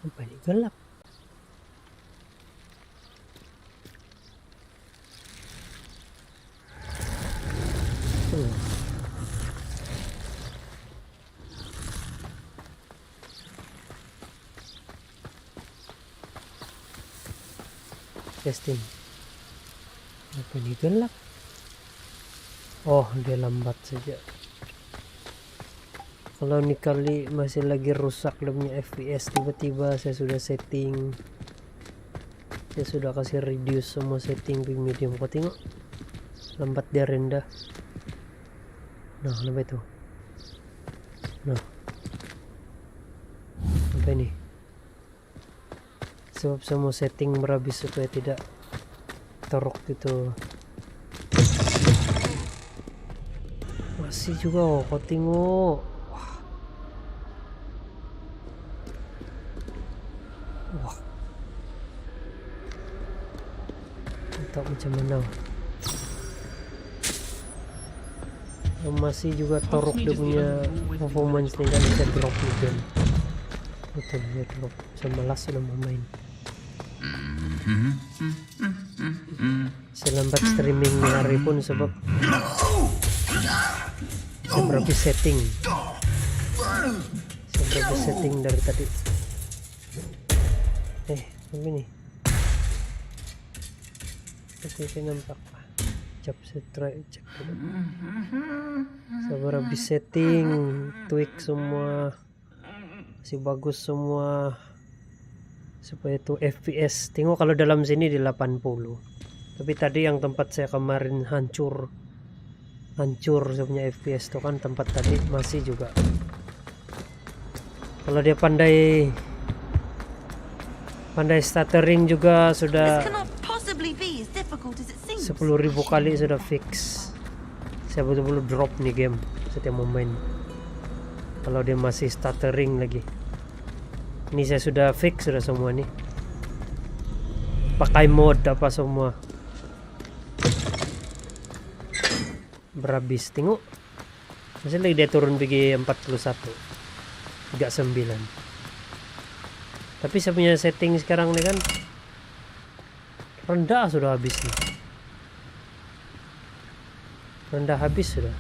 Apa ini gelap? Testing. Apa ini gelap? Oh, dia lambat saja. Kalau ini kali masih lagi rusak punya FPS, tiba-tiba saya sudah setting, saya sudah kasih reduce semua setting di medium. Kau tengok, lambat dia rendah. Nah, apa itu? Nah, apa ini? Sebab semua setting berhabis supaya tidak teruk gitu. Masih juga, oh, kau tengok. Wah, tak macam mana. Masih juga teruk dia punya performance nih, kan bisa drop juga. Betul, dia drop. Saya malas sudah mau main. Saya lambat streaming hari pun sebab saya berapa setting. Saya berapa setting dari tadi. Apa ini? Saya nampak. Cek dulu. Sabar habis setting, tweak semua, masih bagus semua supaya itu FPS. Tengok kalau dalam sini di 80, tapi tadi yang tempat saya kemarin hancur saya punya FPS tuh kan, tempat tadi masih juga. Kalau dia pandai stuttering juga sudah 10.000 kali sudah fix. Saya betul-betul drop nih game setiap mau main kalau dia masih stuttering lagi. Ini saya sudah fix sudah semua nih, pakai mod apa semua. Berhabis, tengok masih lagi dia turun pergi 41 39. Tapi saya punya setting sekarang nih kan rendah, sudah habis nih. Rendah habis sudah.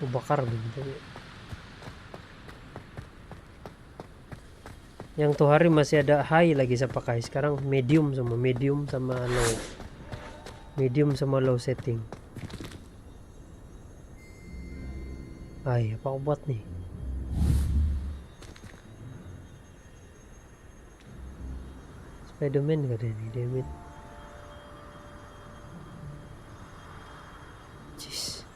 Bakar begitu. Yang tuh hari masih ada high lagi saya pakai. Sekarang medium sama low. Medium sama low setting. Ay, apa buat nih? Spiderman gak ada nih, damn it. Jeez.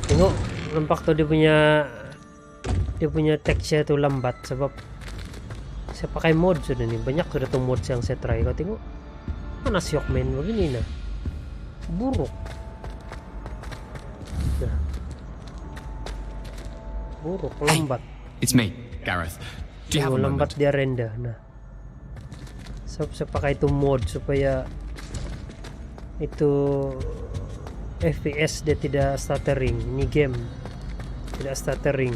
Tengok, nampak tuh dia punya teksnya tuh lambat sebab saya pakai mod sudah nih. Banyak sudah tuh mod yang saya try. Kau tengok, mana Shockman begini nah, buruk. Nah, buruk, lambat. It's me, Gareth. Do you have a Lambat moment? dia rendah. Nah, saya pakai itu mod supaya itu FPS dia tidak stuttering. Ini game tidak stuttering.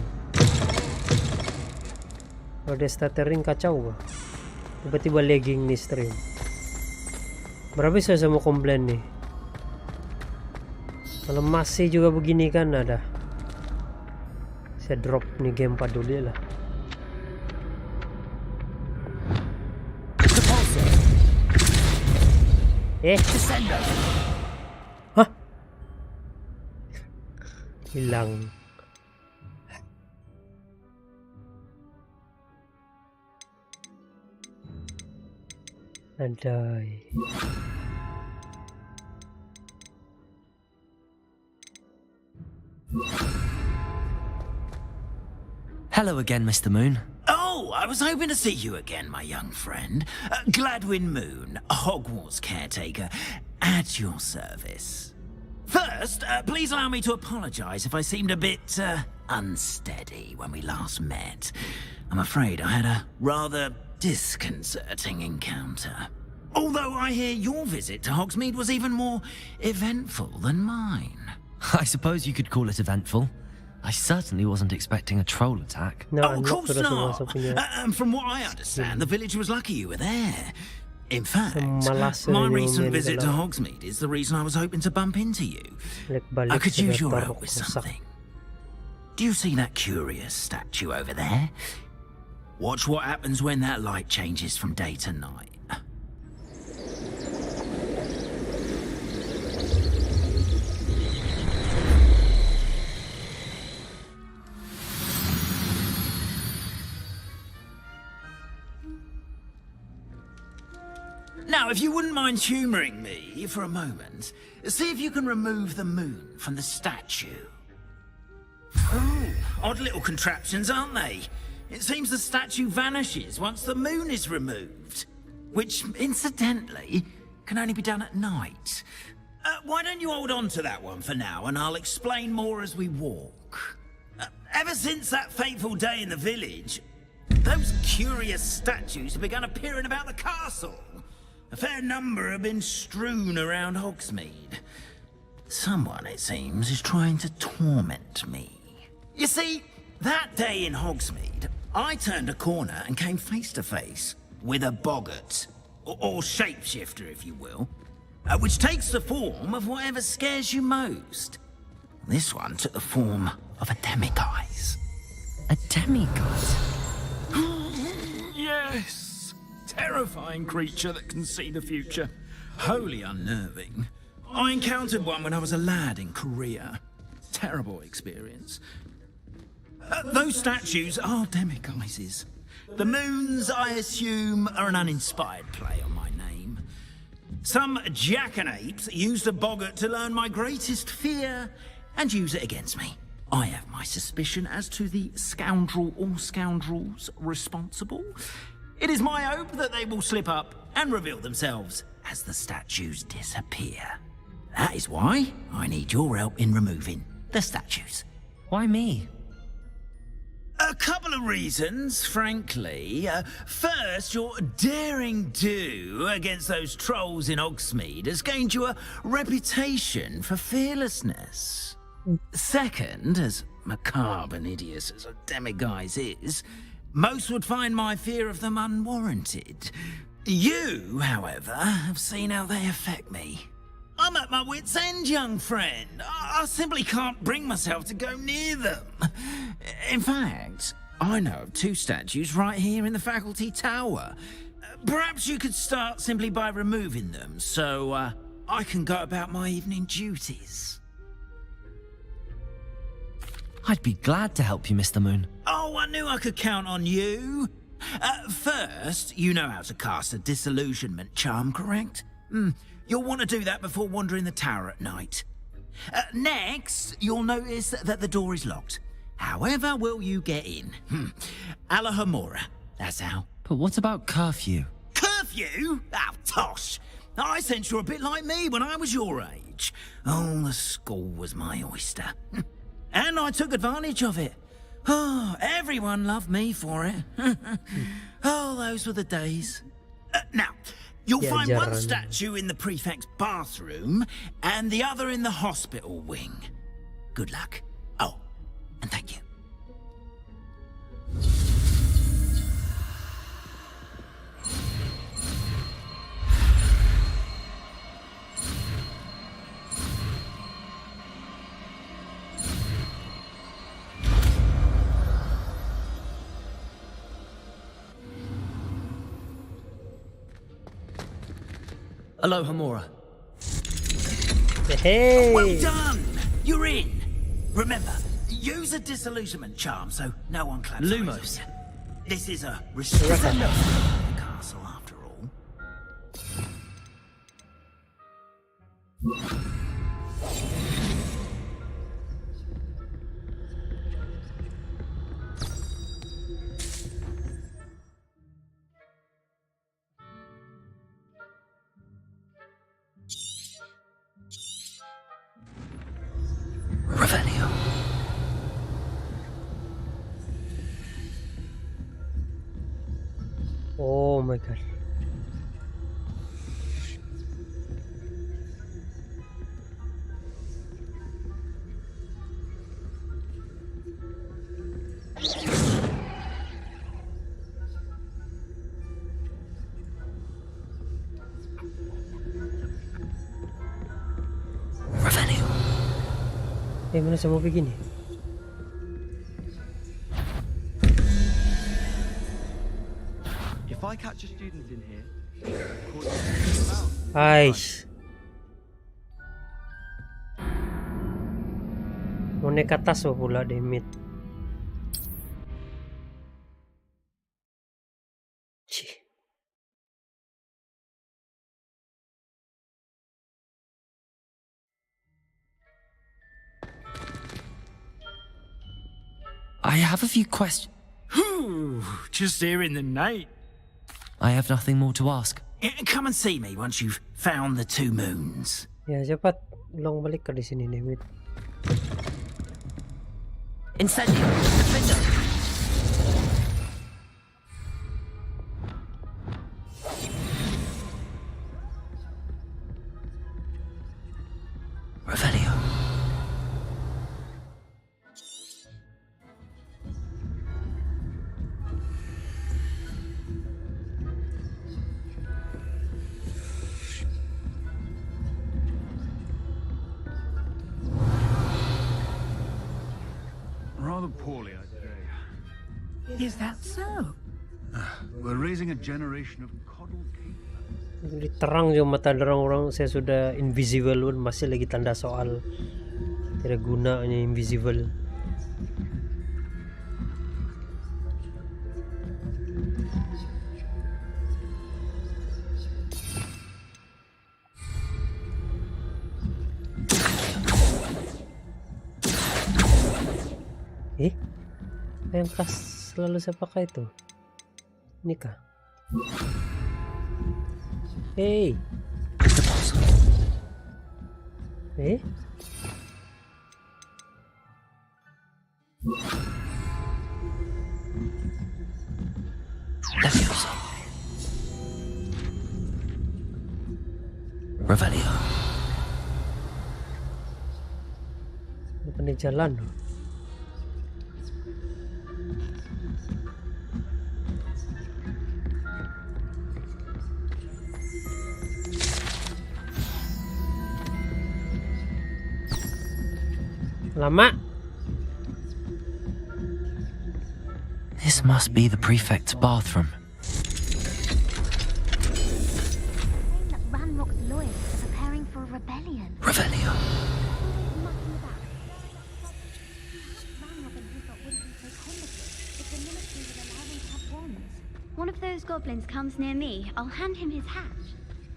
Kalau dia stuttering kacau bah. Tiba-tiba lagging nih stream. Berapa saya mau komplain nih? Kalau masih juga begini kan ada. Saya drop nih game paduli lah. Hah? Hilang. Andai. Hello again, Mr. Moon. Oh, I was hoping to see you again, my young friend. Gladwin Moon, Hogwarts caretaker, at your service. First, please allow me to apologize if I seemed a bit unsteady when we last met. I'm afraid I had a rather disconcerting encounter. Although I hear your visit to Hogsmeade was even more eventful than mine. I suppose you could call it eventful. I certainly wasn't expecting a troll attack. No, Oh, I'm of not course gonna not. sumasok niya. And from what I understand, the village was lucky you were there. In fact, Malasa my yung recent may visit to nagalaw. Hogsmeade is the reason I was hoping to bump into you. Like I balik could sa use your barok help with ko sa- something. Do you see that curious statue over there? Watch what happens when that light changes from day to night. Now, if you wouldn't mind humouring me for a moment, see if you can remove the moon from the statue. Oh, odd little contraptions, aren't they? It seems the statue vanishes once the moon is removed, which, incidentally, can only be done at night. Why don't you hold on to that one for now, and I'll explain more as we walk. Ever since that fateful day in the village, those curious statues have begun appearing about the castle. A fair number have been strewn around Hogsmeade. Someone, it seems, is trying to torment me. You see, that day in Hogsmeade, I turned a corner and came face to face with a boggart, or shapeshifter, if you will, which takes the form of whatever scares you most. This one took the form of a demiguise. A demiguise? Yes! Terrifying creature that can see the future. Wholly unnerving. I encountered one when I was a lad in Korea. Terrible experience. Those statues are demiguises. The moons, I assume, are an uninspired play on my name. Some jackanapes used a boggart to learn my greatest fear and use it against me. I have my suspicion as to the scoundrel or scoundrels responsible. It is my hope that they will slip up and reveal themselves as the statues disappear. That is why I need your help in removing the statues. Why me? A couple of reasons, frankly. First, your daring do against those trolls in Hogsmeade has gained you a reputation for fearlessness. Second, as macabre and hideous as a demiguise is, most would find my fear of them unwarranted. You, however, have seen how they affect me. I'm at my wit's end, young friend. I simply can't bring myself to go near them. In fact, I know of two statues right here in the faculty tower. Perhaps you could start simply by removing them, so I can go about my evening duties. I'd be glad to help you, Mr. Moon. Oh, I knew I could count on you. First, you know how to cast a disillusionment charm, correct? You'll want to do that before wandering the tower at night. Next, you'll notice that the door is locked. However will you get in? Alahomora, that's how. But what about curfew? Curfew? Oh, tosh. I sense you're a bit like me when I was your age. Oh, the school was my oyster. And I took advantage of it. Oh, everyone loved me for it. Oh, those were the days. Now, you'll find one Jajaran. statue in the prefect's bathroom and the other in the hospital wing. Good luck. Oh, and thank you. Aloha, Mora. Hey! Well done! You're in. Remember, use a disillusionment charm so no one claps. Lumos. This is a restricted castle after all. Revelio. Oh my god. Mana saya mau pergi ni? If I catch a student in here, Aish. Mau naik ke atas pula demit. Cih. I have a few questions. Just here in the night. I have nothing more to ask. Come and see me once you've found the 2 moons. Ya cepat, ulang balik ke di sini demit. Incendio! Defender! Revelio. rather poorly, I'd say. Is that so? We're raising a generation of coddled people. Jadi terang je mata orang-orang. Saya sudah invisible pun masih lagi tanda soal. Tidak gunanya invisible. Yang khas selalu saya pakai itu. Ini kah? Hey. Leviosa. Revelio. Bukan di jalan. Lama. This must be the prefect's bathroom. That Ranrock's lawyers are preparing for a rebellion. Revelio. One of those goblins comes near me, I'll hand him his hat.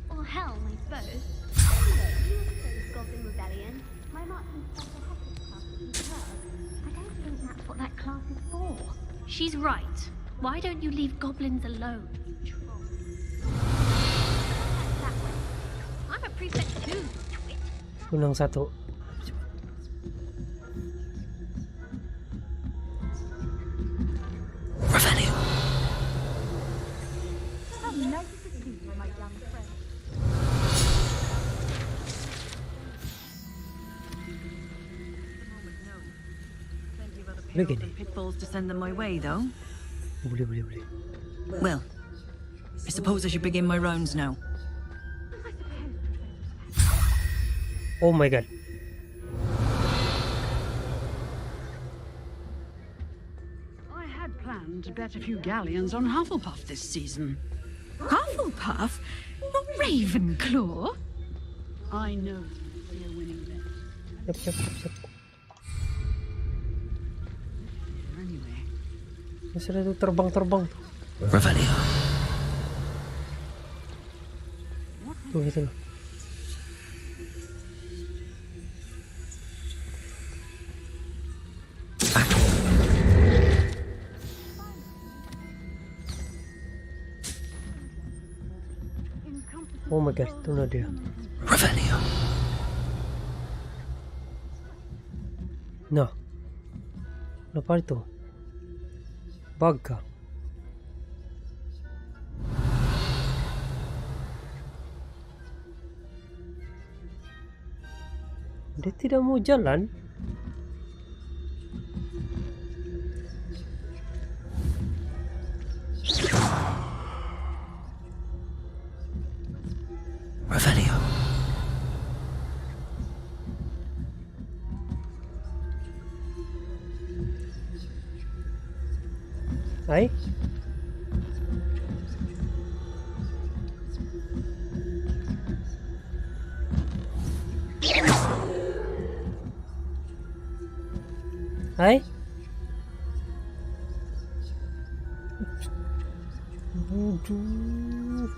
Or helm, I suppose. Those goblin rebellion. My marksman special Hogwarts class is hers. I don't think that's what that class is for. She's right. Why don't you leave goblins alone, you troll? That way. I'm a prefect too, twit. Unang satu. Revelio. Nice to see you, my young friend. Begini. Pitfalls to send them my way, though. Boleh. Well, I suppose I should begin my rounds now. Oh my god. I had planned to bet a few galleons on Hufflepuff this season. Hufflepuff? Not Ravenclaw? I know you're winning bet. Siap. Anyway, Masih ada tuh terbang. Revelio. Tuh gitu loh. Oh my god, itu dia. Revelio. Nah. Apa itu? Bug kah? Dia tidak mau jalan. Revelio. Ay? Ay? Aduh.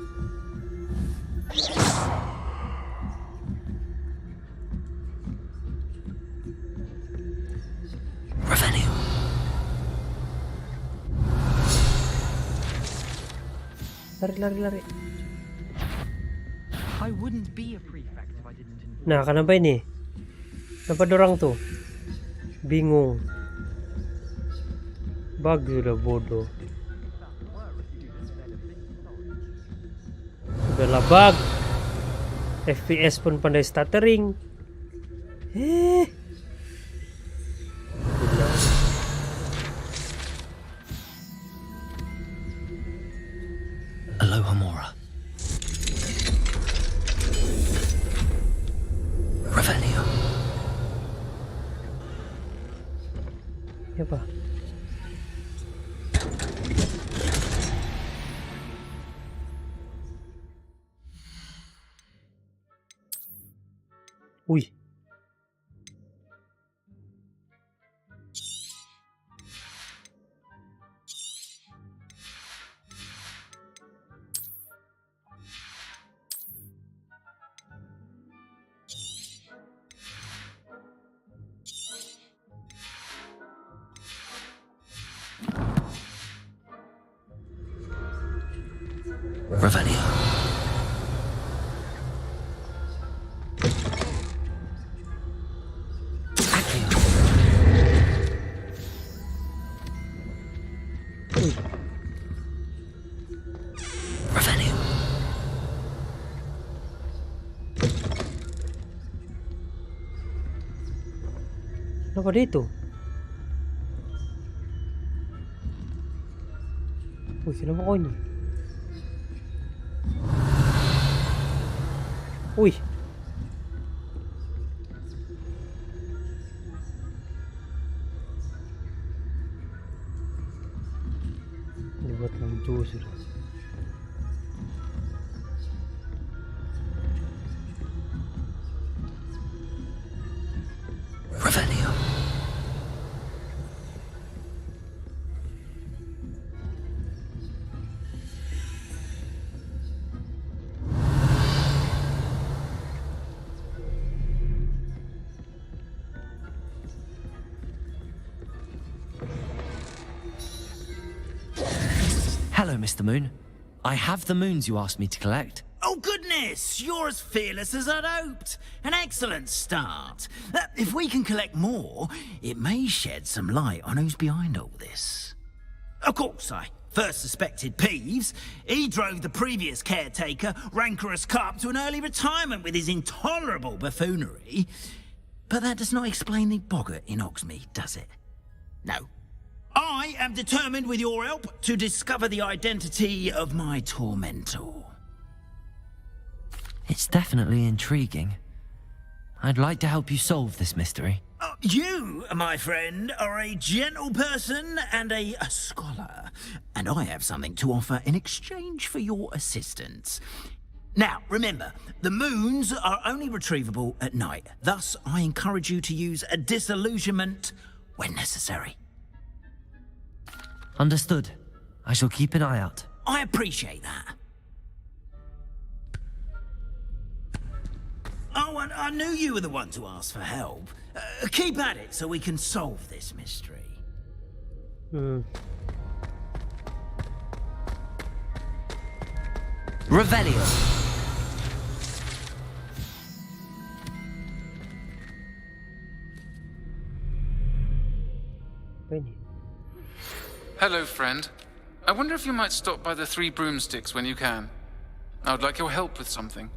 Revelio. Lari. I wouldn't be a prefect if I didn't inform. Nah, kenapa ini? Kenapa dorang tuh? Bingung. Bug udah bodoh. Udahlah bug. FPS pun pandai stuttering. Gila. Aloha Mora. Revelio. Ya apa? Wih. Revelio. Revelio. Kenapa dia itu? Wih, kenapa kau ini? Wih. Dibuat lucu sudah. Revelio. Hello, Mr. Moon. I have the moons you asked me to collect. Oh, goodness! You're as fearless as I'd hoped. An excellent start. If we can collect more, it may shed some light on who's behind all this. Of course, I first suspected Peeves. He drove the previous caretaker, Rancorous Carp, to an early retirement with his intolerable buffoonery. But that does not explain the boggart in Oxmead, does it? No. I am determined, with your help, to discover the identity of my tormentor. It's definitely intriguing. I'd like to help you solve this mystery. You, my friend, are a gentle person and a scholar, and I have something to offer in exchange for your assistance. Now, remember, the moons are only retrievable at night. Thus, I encourage you to use a disillusionment when necessary. Understood. I shall keep an eye out. I appreciate that. Oh, and I knew you were the one to ask for help. Keep at it so we can solve this mystery. Revelio. Hello, friend. I wonder if you might stop by the Three Broomsticks when you can. I would like your help with something.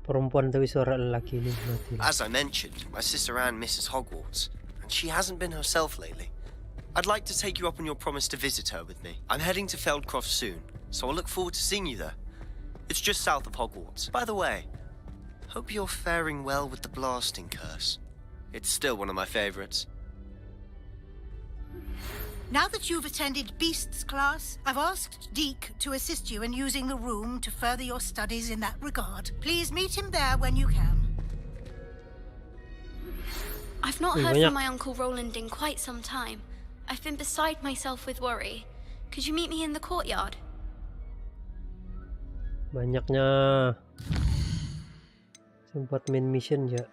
Perempuan tapi suara lelaki ini mati. As I mentioned, my sister Anne misses Hogwarts, and she hasn't been herself lately. I'd like to take you up on your promise to visit her with me. I'm heading to Feldcroft soon, so I'll look forward to seeing you there. It's just south of Hogwarts. By the way, hope you're faring well with the blasting curse. It's still one of my favorites. Now that you've attended Beasts class, I've asked Deke to assist you in using the room to further your studies in that regard. Please meet him there when you can. I've not heard from my Uncle Roland in quite some time. I've been beside myself with worry. Could you meet me in the courtyard? Banyaknya sempat main mission ya.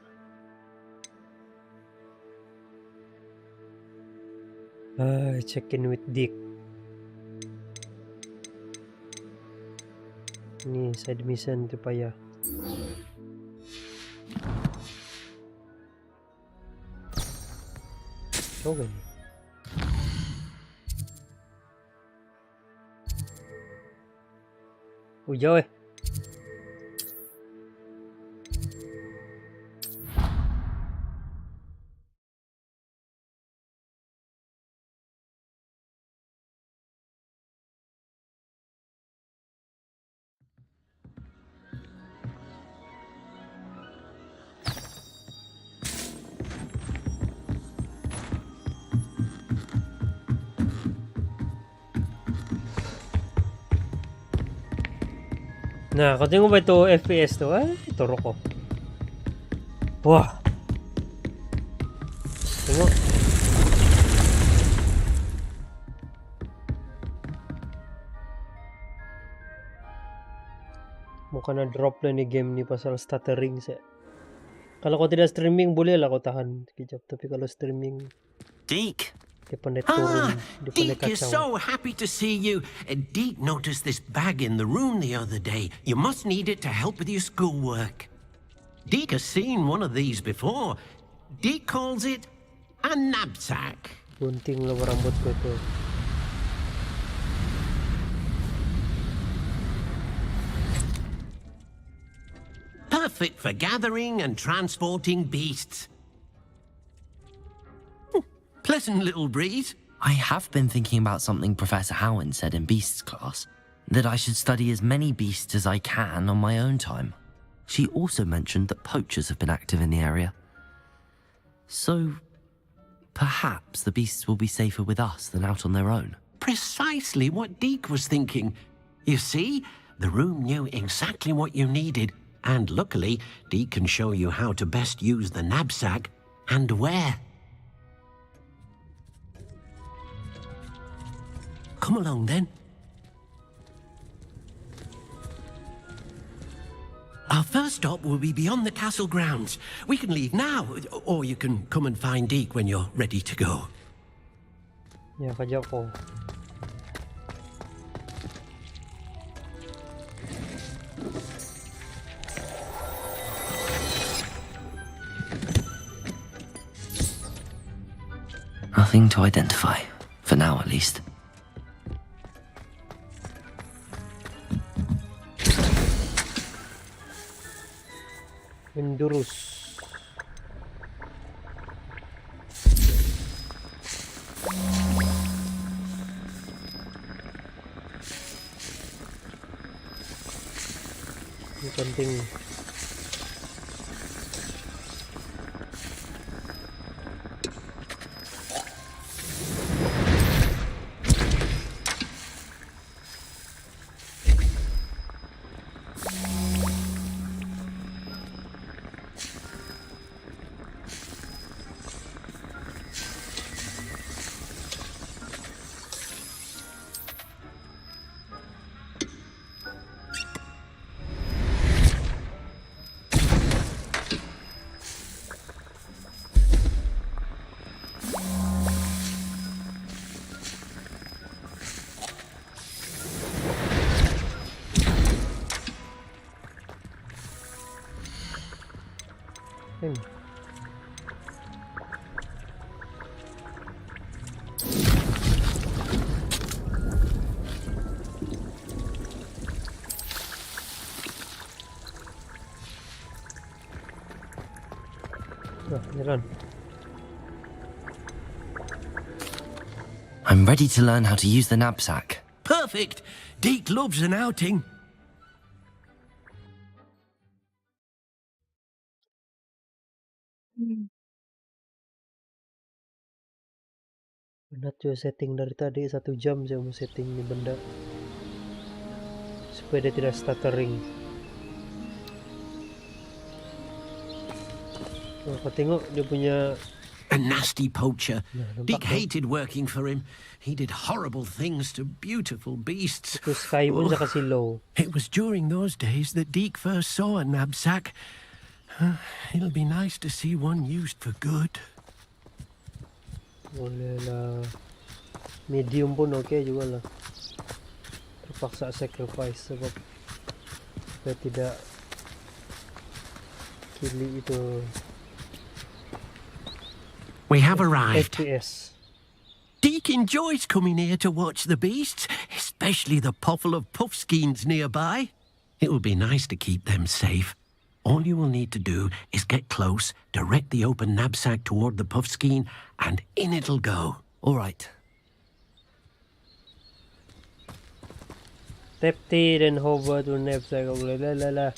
Check in with Dick. Ini side mission itu payah. Coba nih. Jauh eh. Nah, kau tengok ba ito FPS to? Ay, turo ko. Wah. Tengok. Mukhang na-drop na ni game ni pasal stuttering siya. Kalau kau tidak streaming, boleh lah kau tahan sekejap. Tapi kalau streaming... Deke. Deke is so happy to see you. Deke noticed this bag in the room the other day. You must need it to help with your schoolwork. Deke has seen one of these before. Deke calls it a knapsack. Gunting lah rambut ko ito. Perfect for gathering and transporting beasts. Pleasant little breeze. I have been thinking about something Professor Howard said in Beasts class, that I should study as many beasts as I can on my own time. She also mentioned that poachers have been active in the area. So, perhaps the beasts will be safer with us than out on their own. Precisely what Deke was thinking. You see, the room knew exactly what you needed, and luckily, Deke can show you how to best use the knapsack and where. Come along, then. Our first stop will be beyond the castle grounds. We can leave now, or you can come and find Deke when you're ready to go. Ya, kajak ko. Nothing to identify, for now at least. Mendurus. Ini penting. I'm ready to learn how to use the knapsack. Perfect! Deke loves an outing. Penat juga setting dari tadi, 1 jam saya mau setting ini benda supaya dia tidak stuttering. Oh, kau tengok dia punya A nasty poacher. nampak Dick tak? hated working for him. He did horrible things to beautiful beasts. Itu sky pun saya kasih low. It was during those days that Deke first saw a knapsack. It'll be nice to see one used for good. Boleh lah. Medium pun okey juga lah. Terpaksa sacrifice sebab supaya tidak kili itu We have arrived. FPS. Deke enjoys coming here to watch the beasts, especially the potful of puffskeins nearby. It will be nice to keep them safe. All you will need to do is get close, direct the open knapsack toward the puffskein, and in it'll go. All right. Tap T dan hover to knapsack. Lah.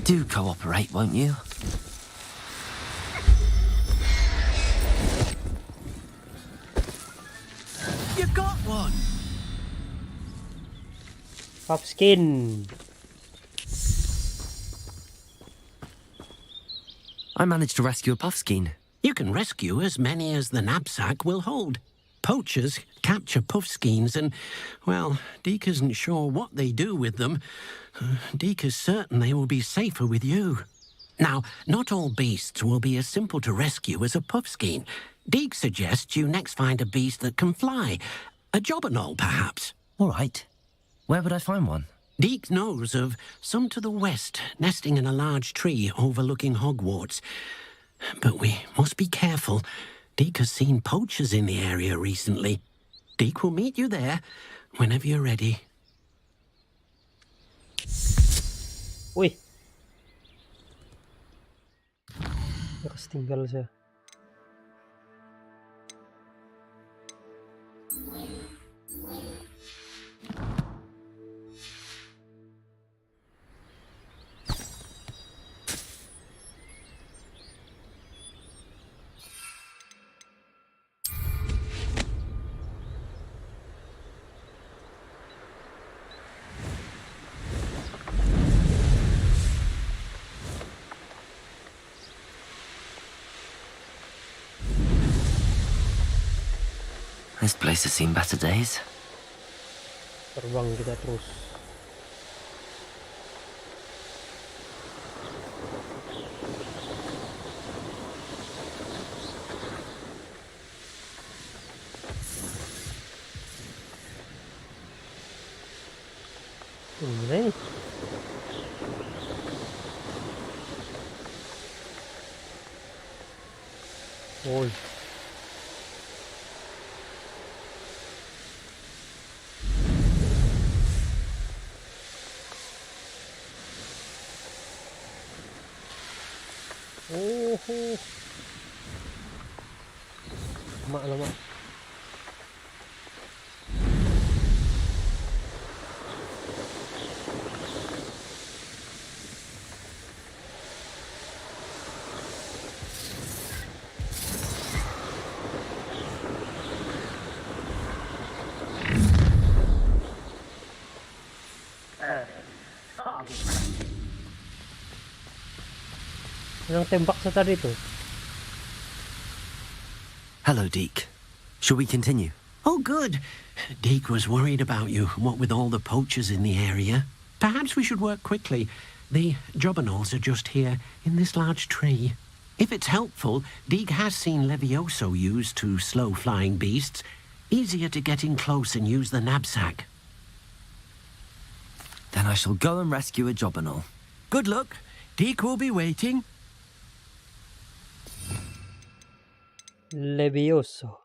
Do cooperate, won't you? You got one! Pop skin. I managed to rescue a puffskein. You can rescue as many as the knapsack will hold. Poachers capture puffskeins and, well, Deke isn't sure what they do with them. Deke is certain they will be safer with you. Now, not all beasts will be as simple to rescue as a puffskein. Deke suggests you next find a beast that can fly. A jobberknoll, perhaps. All right. Where would I find one? Deke knows of some to the west, nesting in a large tree overlooking Hogwarts. But we must be careful. Deke has seen poachers in the area recently. Deke will meet you there whenever you're ready. Wih. Terus tinggal saya. This place has seen better days. Terbang kita terus. Ini. Oi. Lama. Yang tembak saya tadi tuh. Hello, Deke. Shall we continue? Oh, good. Deke was worried about you, what with all the poachers in the area. Perhaps we should work quickly. The jobberknolls are just here, in this large tree. If it's helpful, Deke has seen Levioso used to slow flying beasts. Easier to get in close and use the knapsack. Then I shall go and rescue a jobberknoll. Good luck. Deke will be waiting. Levioso.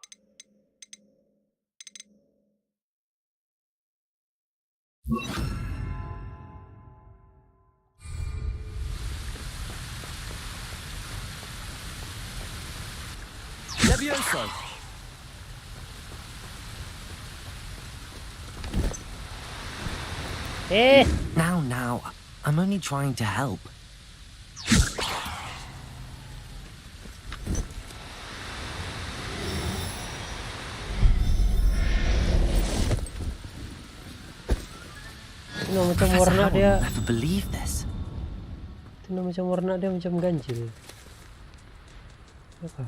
Levioso! Eh! Now, I'm only trying to help. Macam Professor warna Howard dia, will never believe this. macam warna dia macam ganjil. Apa?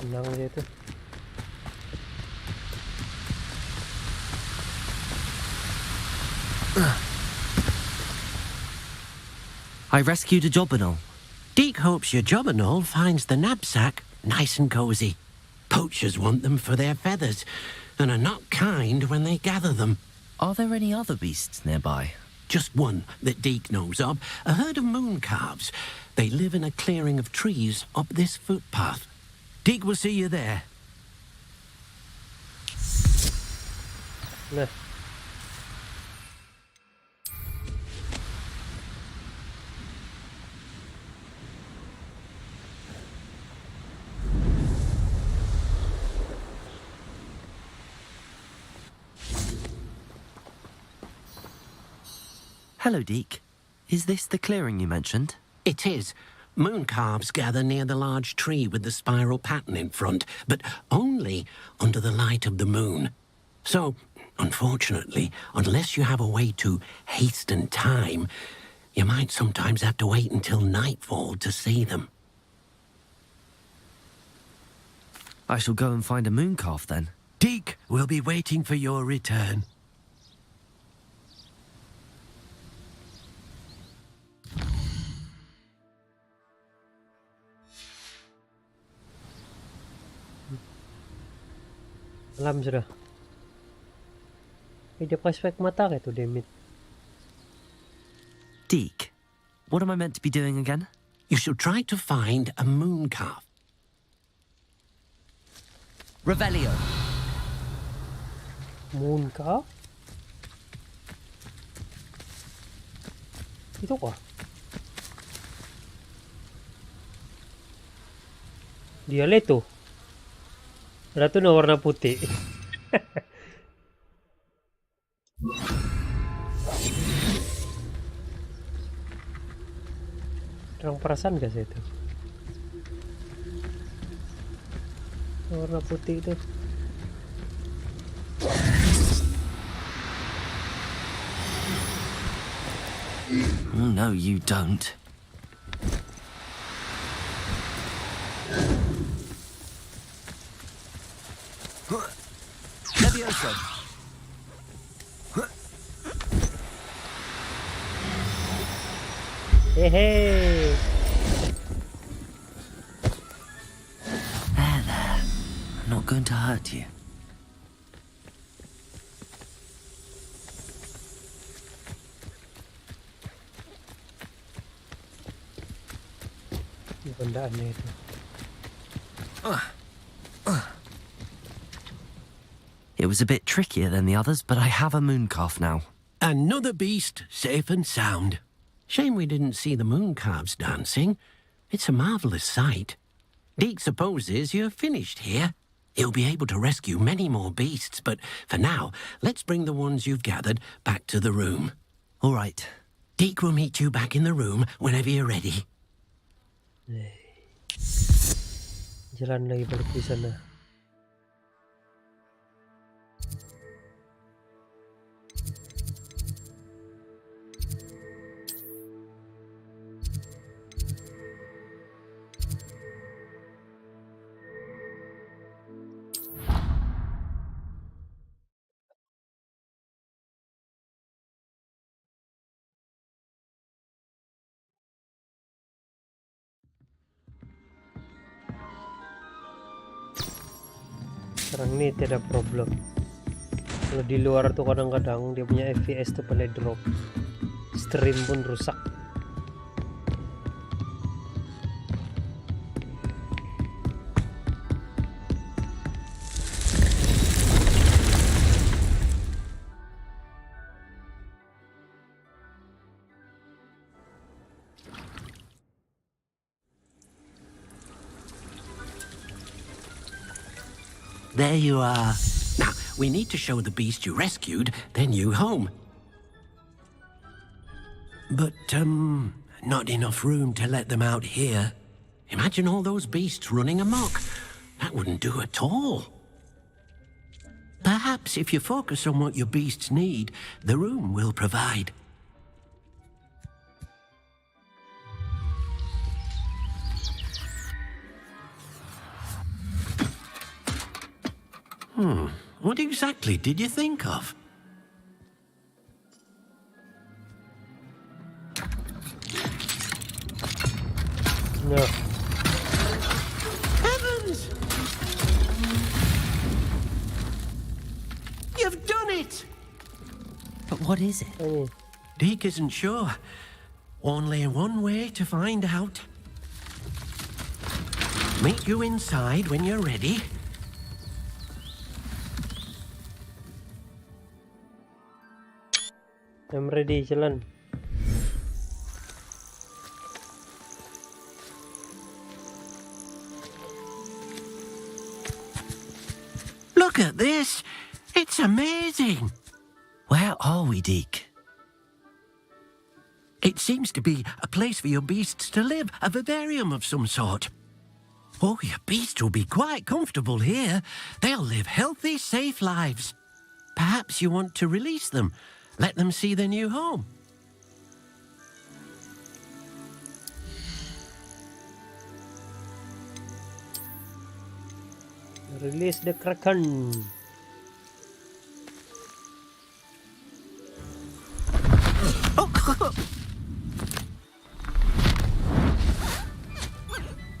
Senang dia tu. I rescued a Jobberknoll. Deke hopes your Jobberknoll finds the knapsack nice and cozy. Poachers want them for their feathers, and are not kind when they gather them. Are there any other beasts nearby? Just one that Deke knows of, a herd of moon calves. They live in a clearing of trees up this footpath. Deke will see you there. Nah. Hello, Deke. Is this the clearing you mentioned? It is. Moon calves gather near the large tree with the spiral pattern in front, but only under the light of the moon. So, unfortunately, unless you have a way to hasten time, you might sometimes have to wait until nightfall to see them. I shall go and find a moon calf then. Deke will be waiting for your return. Alam sudah. Dia pakai spek mata kayak tu, Demit. Deke, what am I meant to be doing again? You should try to find a moon calf. Revelio. Moon calf? Itu kah? Dia leto. Ada tuh warna putih. Terang perasaan gak sih itu? Warna putih itu. No, you don't. Levioso. Hey. There. I'm not going to hurt you. Bendaannya itu. It was a bit trickier than the others, but I have a moon calf now. Another beast, safe and sound. Shame we didn't see the moon calves dancing. It's a marvellous sight. Deke supposes you're finished here. He'll be able to rescue many more beasts, but for now, let's bring the ones you've gathered back to the room. All right. Deke will meet you back in the room whenever you're ready. Jalan lagi balik di sana. Sekarang ini tidak problem. Kalau di luar tuh kadang-kadang dia punya FPS tuh pada drop, stream pun rusak. There you are. Now, we need to show the beast you rescued their new home. But, not enough room to let them out here. Imagine all those beasts running amok. That wouldn't do at all. Perhaps if you focus on what your beasts need, the room will provide. What exactly did you think of? No. Heavens! You've done it! But what is it? Deke isn't sure. Only one way to find out. Meet you inside when you're ready. I'm ready, jalan. Look at this! It's amazing! Where are we, Deke? It seems to be a place for your beasts to live, a vivarium of some sort. Oh, your beasts will be quite comfortable here. They'll live healthy, safe lives. Perhaps you want to release them, let them see their new home. Release the Kraken.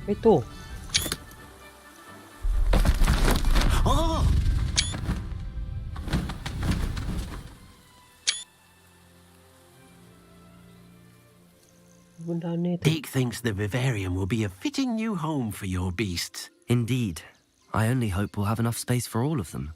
Itu. Oh! Deke thinks the vivarium will be a fitting new home for your beasts. Indeed. I only hope we'll have enough space for all of them.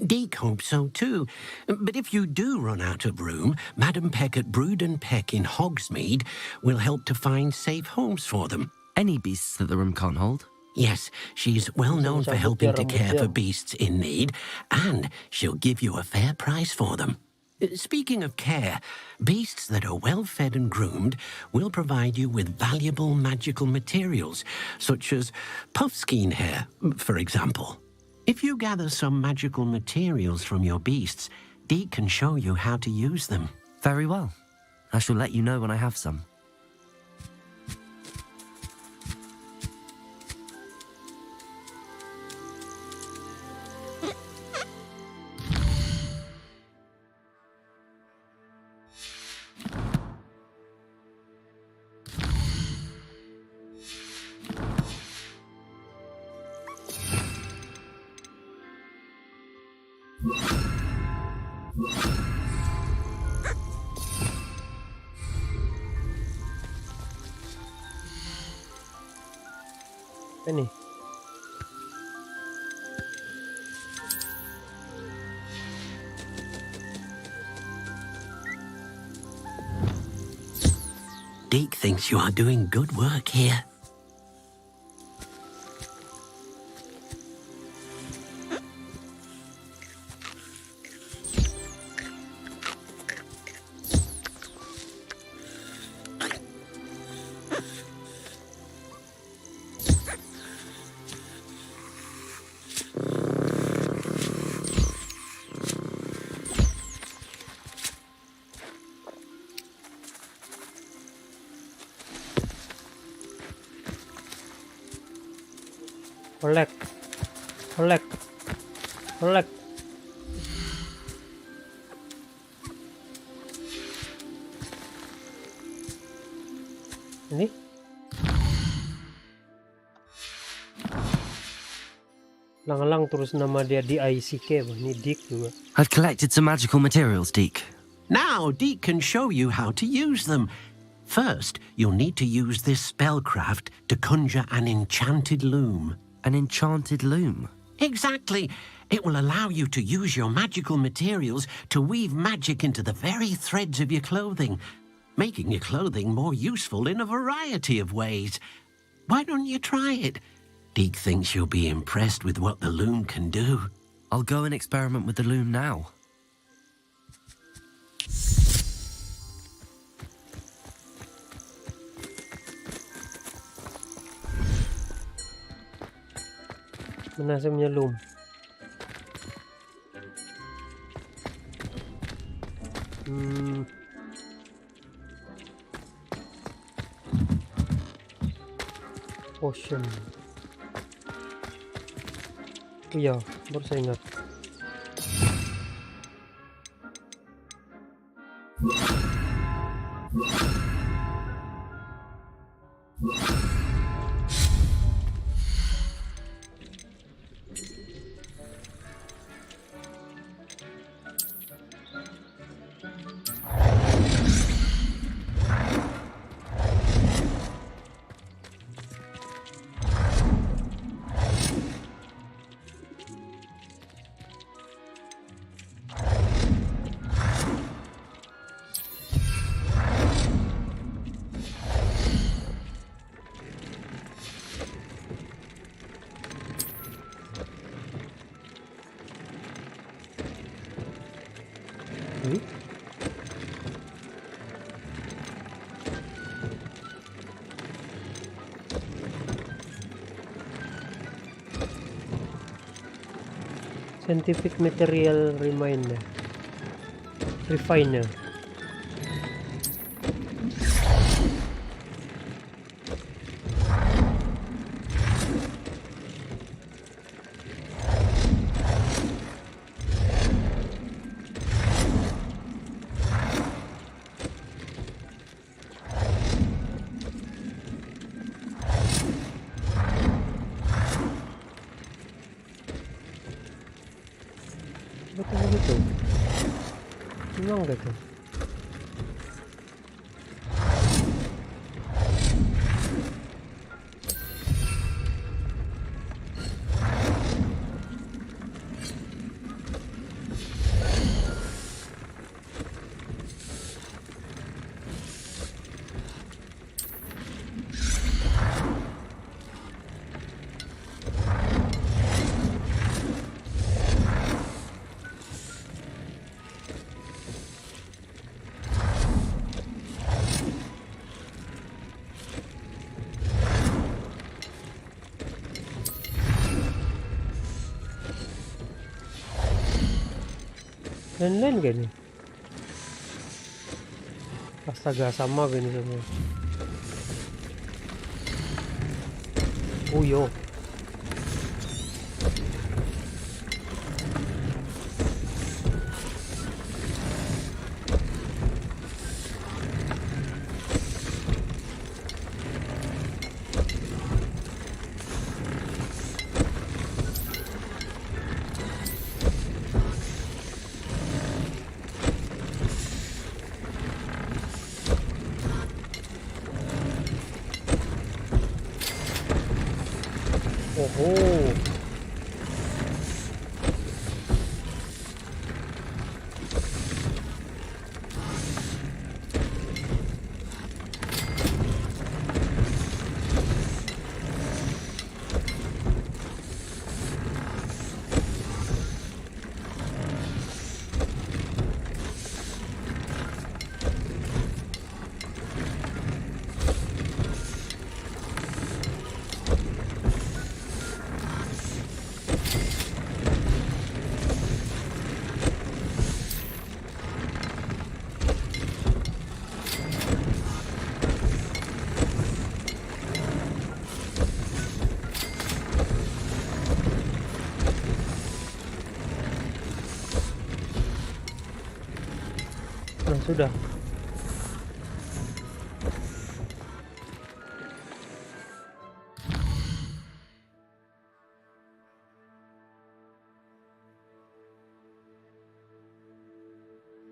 Deke hopes so too. But if you do run out of room, Madam Peck at Brood and Peck in Hogsmeade will help to find safe homes for them. Any beasts that the room can't hold? Yes, she's well known for helping to care for beasts in need, and she'll give you a fair price for them. Speaking of care, beasts that are well fed and groomed will provide you with valuable magical materials, such as puffskein hair, for example. If you gather some magical materials from your beasts, Deke can show you how to use them. Very well. I shall let you know when I have some. Ini. Deke thinks you are doing good work here. Collect. Ini. Lang-lang terus nama dia DICK, ini Deke juga. I've collected some magical materials, Deke. Now Deke can show you how to use them. First, you'll need to use this spellcraft to conjure an enchanted loom. An enchanted loom? Exactly. It will allow you to use your magical materials to weave magic into the very threads of your clothing, making your clothing more useful in a variety of ways. Why don't you try it? Deke thinks you'll be impressed with what the loom can do. I'll go and experiment with the loom now. Mana saya punya loom? Potion. Oh ya, baru saya ingat. Scientific material refiner. Betul begitu. Memang gitu. Lain-lain gini. Astaga, sama gini semua. Oh yo. Oh. Nah, sudah.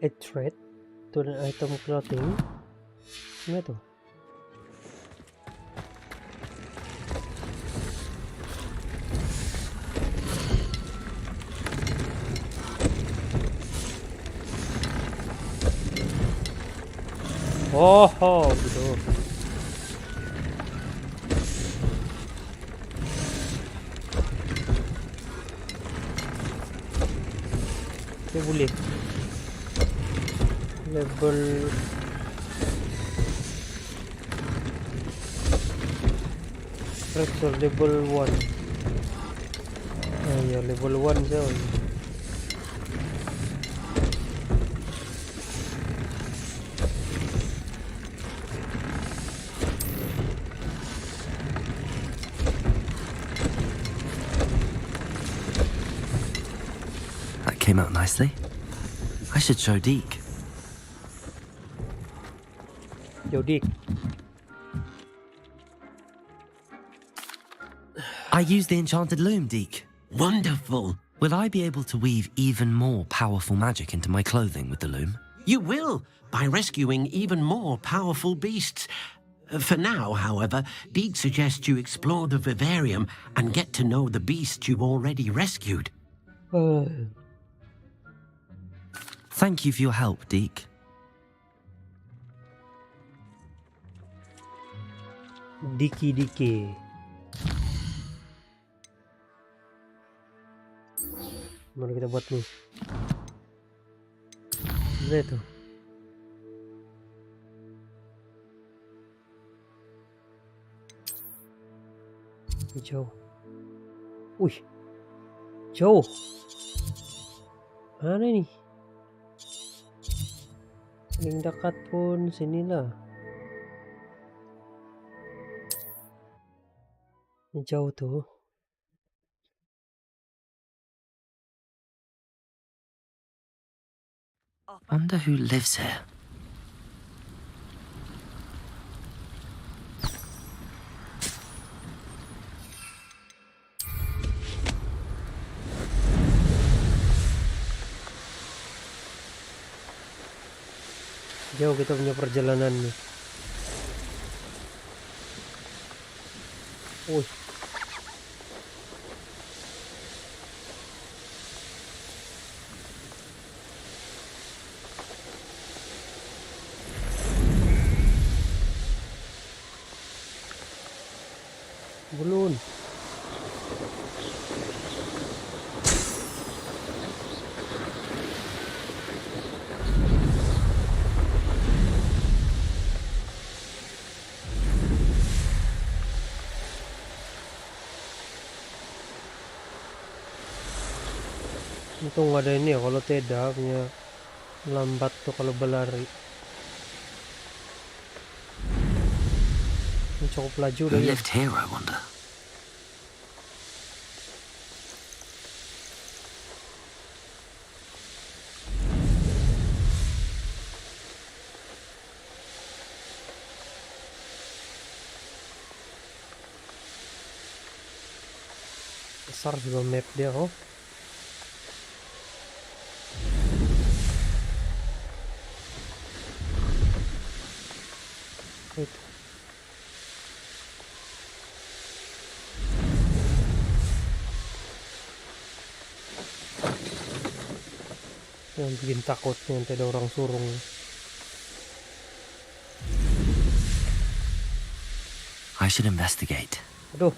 A threat to an item clothing. Ini tuh. Oh, gitu. Oke, boleh. Level Raptor level 1. Ah ya, level 1 saya. That came out nicely. I should show Deke. Yo, Deke. I used the enchanted loom, Deke. Wonderful. Will I be able to weave even more powerful magic into my clothing with the loom? You will, by rescuing even more powerful beasts. For now, however, Deke suggests you explore the vivarium and get to know the beasts you've already rescued. Thank you for your help, Deke. Diki. Mana kita buat nih? Mana itu? Jauh. Wih, jauh. Mana ini? Paling dekat pun sinilah. Ini jauh tuh. Wonder who lives here. Jauh kita punya perjalanan nih. Wih. Belum. Untung ada ini ya, kalau tidak punya lambat tuh kalau berlari. Ini cukup laju Who deh. lived here, I wonder? Besar juga map dia, oh. Itu. Yang bikin takutnya nanti ada orang surung. I should investigate. Aduh.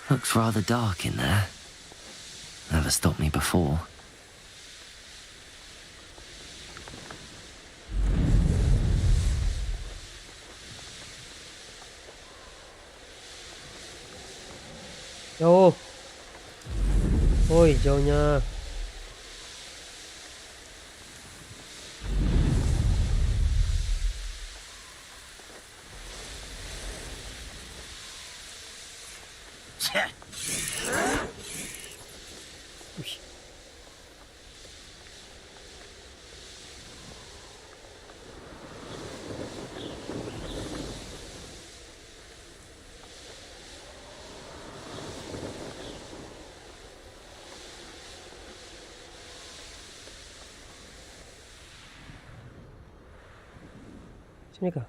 Looks rather dark in there. Never stopped me before. Jauh. Woi, jauhnya. Sini kah?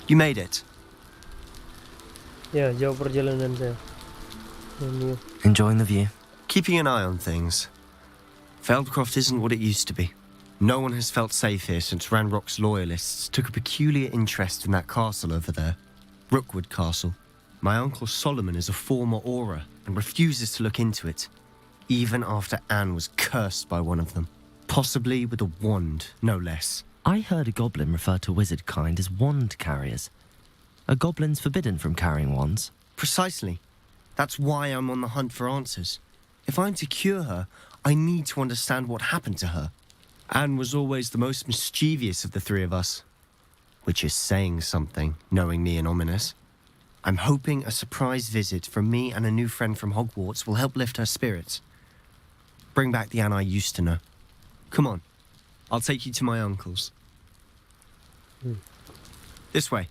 You made it. Ya, jauh perjalanan saya. Menu. Enjoying the view? Keeping an eye on things. Feldcroft isn't what it used to be. No one has felt safe here since Ranrock's loyalists took a peculiar interest in that castle over there. Rookwood Castle. My uncle Solomon is a former Auror and refuses to look into it, even after Anne was cursed by one of them. Possibly with a wand, no less. I heard a goblin refer to wizard kind as wand carriers. Are goblins forbidden from carrying wands? Precisely. That's why I'm on the hunt for answers. If I'm to cure her, I need to understand what happened to her. Anne was always the most mischievous of the three of us. Which is saying something, knowing me and ominous. I'm hoping a surprise visit from me and a new friend from Hogwarts will help lift her spirits. Bring back the Anne I used to know. Come on, I'll take you to my uncle's. This way.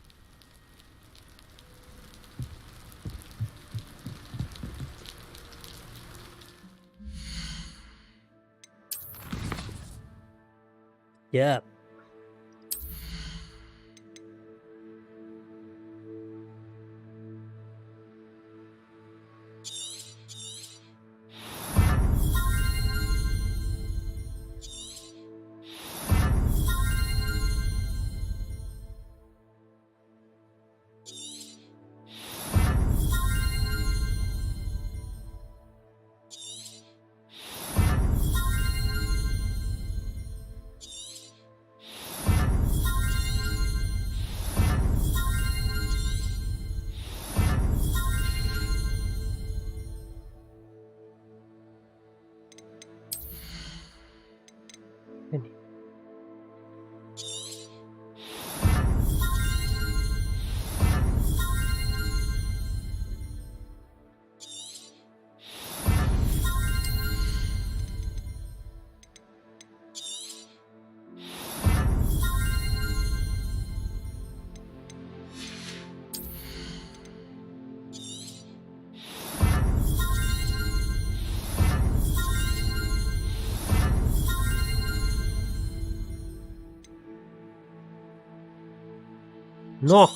Ya. Ini. No.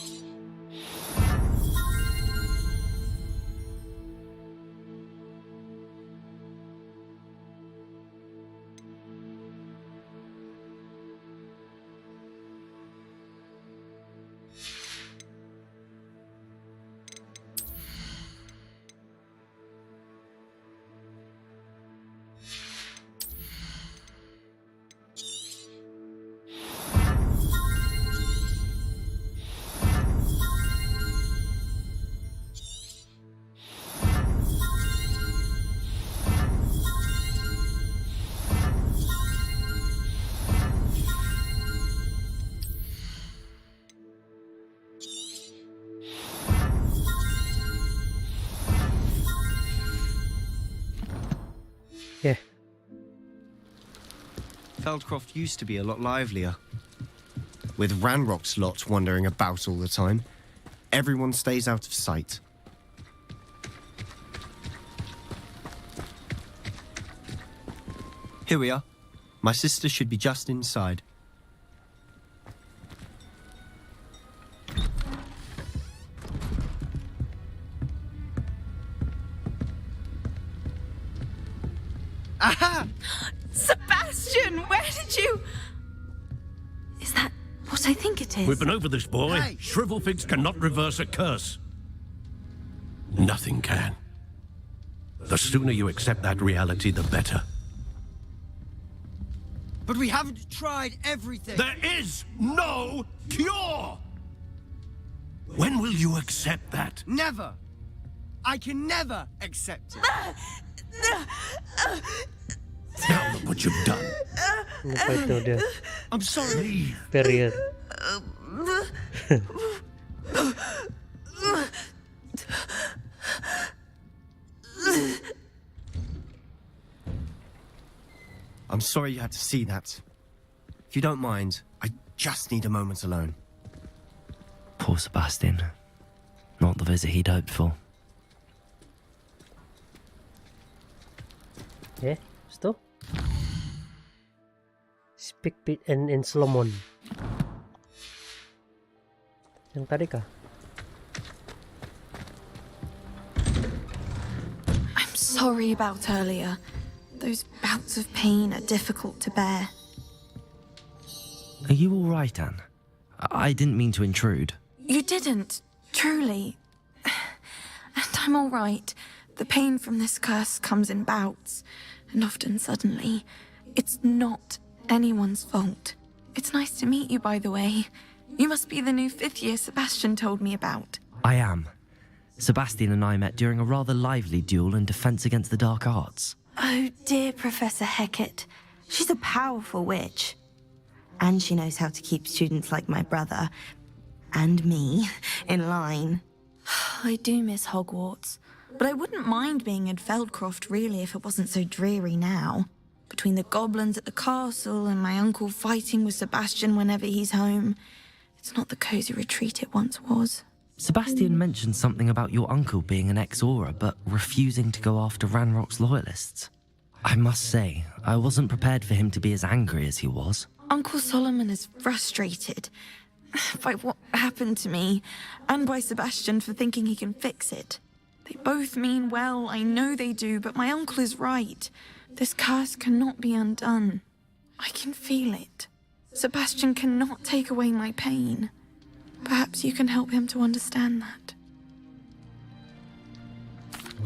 Yeah. Feldcroft used to be a lot livelier. With Ranrock's lot wandering about all the time, everyone stays out of sight. Here we are. My sister should be just inside. Aha! Sebastian, where did you... Is that what I think it is? We've been over this, boy. Hey. Shrivelfigs cannot reverse a curse. Nothing can. The sooner you accept that reality, the better. But we haven't tried everything. There is no cure! When will you accept that? Never. I can never accept it. Now look what you've done. Apa itu dia? I'm sorry. Period. I'm sorry you had to see that. If you don't mind, I just need a moment alone. Poor Sebastian. Not the visit he'd hoped for. Yeah, stop. Speak bit and in Solomon. Yang tadi kah? I'm sorry about earlier. Those bouts of pain are difficult to bear. Are you all right, Anne? I didn't mean to intrude. You didn't, truly. And I'm all right. The pain from this curse comes in bouts, and often suddenly. It's not anyone's fault. It's nice to meet you, by the way. You must be the new 5th year Sebastian told me about. I am. Sebastian and I met during a rather lively duel in Defense Against the Dark Arts. Oh, dear Professor Hecat. She's a powerful witch. And she knows how to keep students like my brother, and me, in line. I do miss Hogwarts, but I wouldn't mind being in Feldcroft, really, if it wasn't so dreary now. Between the goblins at the castle and my uncle fighting with Sebastian whenever he's home, it's not the cosy retreat it once was. Sebastian mentioned something about your uncle being an ex-Aura, but refusing to go after Ranrock's loyalists. I must say, I wasn't prepared for him to be as angry as he was. Uncle Solomon is frustrated by what happened to me, and by Sebastian for thinking he can fix it. They both mean well, I know they do, but my uncle is right. This curse cannot be undone. I can feel it. Sebastian cannot take away my pain. Perhaps you can help him to understand that.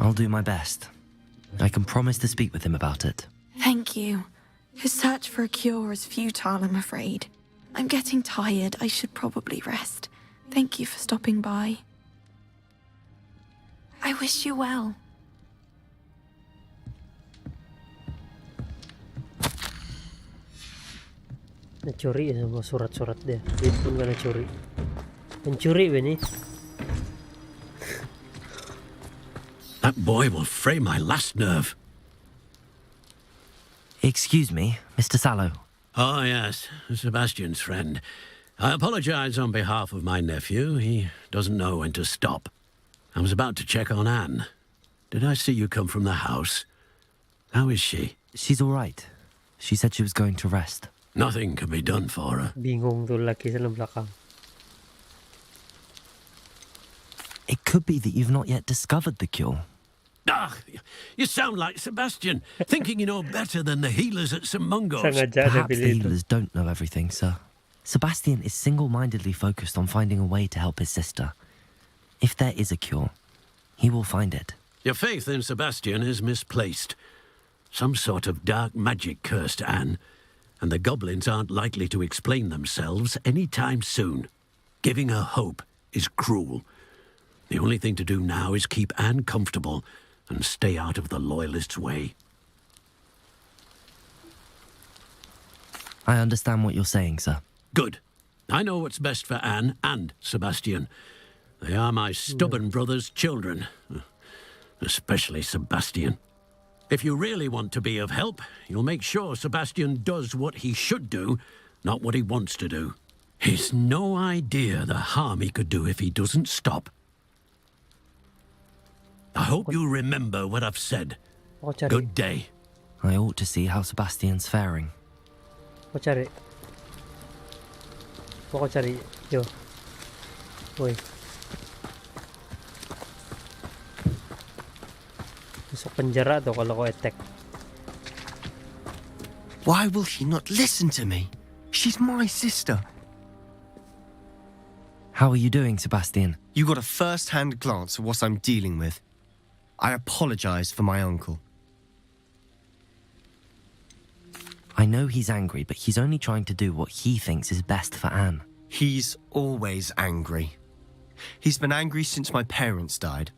I'll do my best. I can promise to speak with him about it. Thank you. His search for a cure is futile, I'm afraid. I'm getting tired. I should probably rest. Thank you for stopping by. I wish you well. Nacuri semua surat-surat dia. Dia pun gak nacuri. Mencuri ini. That boy will fray my last nerve. Excuse me, Mr. Sallow. Oh, yes, Sebastian's friend. I apologize on behalf of my nephew. He doesn't know when to stop. I was about to check on Anne. Did I see you come from the house? How is she? She's all right. She said she was going to rest. Nothing can be done for her. Bingung tuh laki sa belakang. It could be that you've not yet discovered the cure. Ah, you sound like Sebastian, thinking you know better than the healers at St. Mungo's. Perhaps the healers don't know everything, sir. Sebastian is single-mindedly focused on finding a way to help his sister. If there is a cure, he will find it. Your faith in Sebastian is misplaced. Some sort of dark magic cursed Anne, and the goblins aren't likely to explain themselves any time soon. Giving her hope is cruel. The only thing to do now is keep Anne comfortable and stay out of the Loyalists' way. I understand what you're saying, sir. Good. I know what's best for Anne and Sebastian. They are my stubborn brother's children. Especially Sebastian. If you really want to be of help, you'll make sure Sebastian does what he should do, not what he wants to do. He's no idea the harm he could do if he doesn't stop. I hope you remember what I've said. Good day. I ought to see how Sebastian's faring. Kau cari. Kau cari. Yo. Woi. Masuk penjara tuh kalau kau attack. Why will she not listen to me? She's my sister. How are you doing, Sebastian? You got a first-hand glance at what I'm dealing with. I apologize for my uncle. I know he's angry, but he's only trying to do what he thinks is best for Anne. He's always angry. He's been angry since my parents died.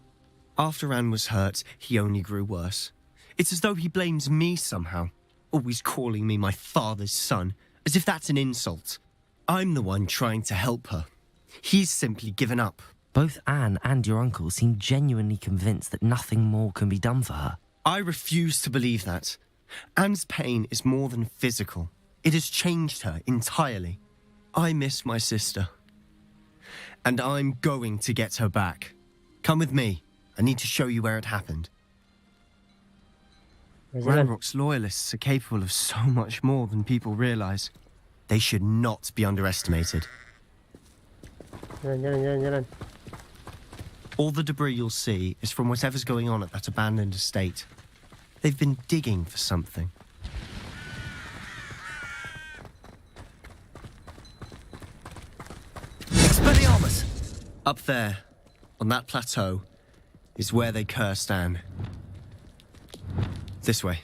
After Anne was hurt, he only grew worse. It's as though he blames me somehow, always calling me my father's son, as if that's an insult. I'm the one trying to help her. He's simply given up. Both Anne and your uncle seem genuinely convinced that nothing more can be done for her. I refuse to believe that. Anne's pain is more than physical. It has changed her entirely. I miss my sister. And I'm going to get her back. Come with me. I need to show you where it happened. Ranrock's loyalists are capable of so much more than people realize. They should not be underestimated. Jalan. All the debris you'll see is from whatever's going on at that abandoned estate. They've been digging for something. Expelliarmus! Up there, on that plateau, is where they cursed Anne. This way.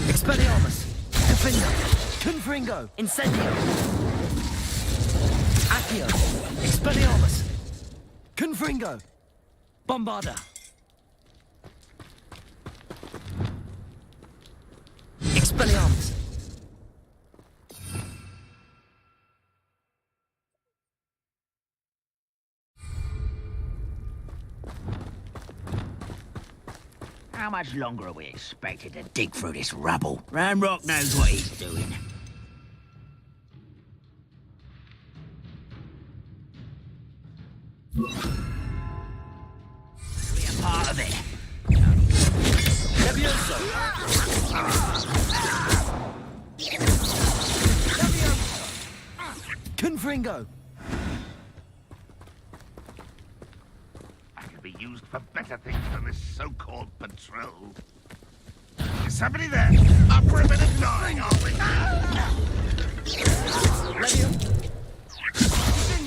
Expelliarmus! Defender! Confringo! Incendio! Accio! Expelliarmus! Confringo! Bombarda! Expelliarmus! How much longer are we expected to dig through this rubble? Ramrock knows what he's doing. Be a part of it. Levioso! Confringo! Be used for better things than this so-called patrol. Is somebody there? Up for a bit of gnawing, are we?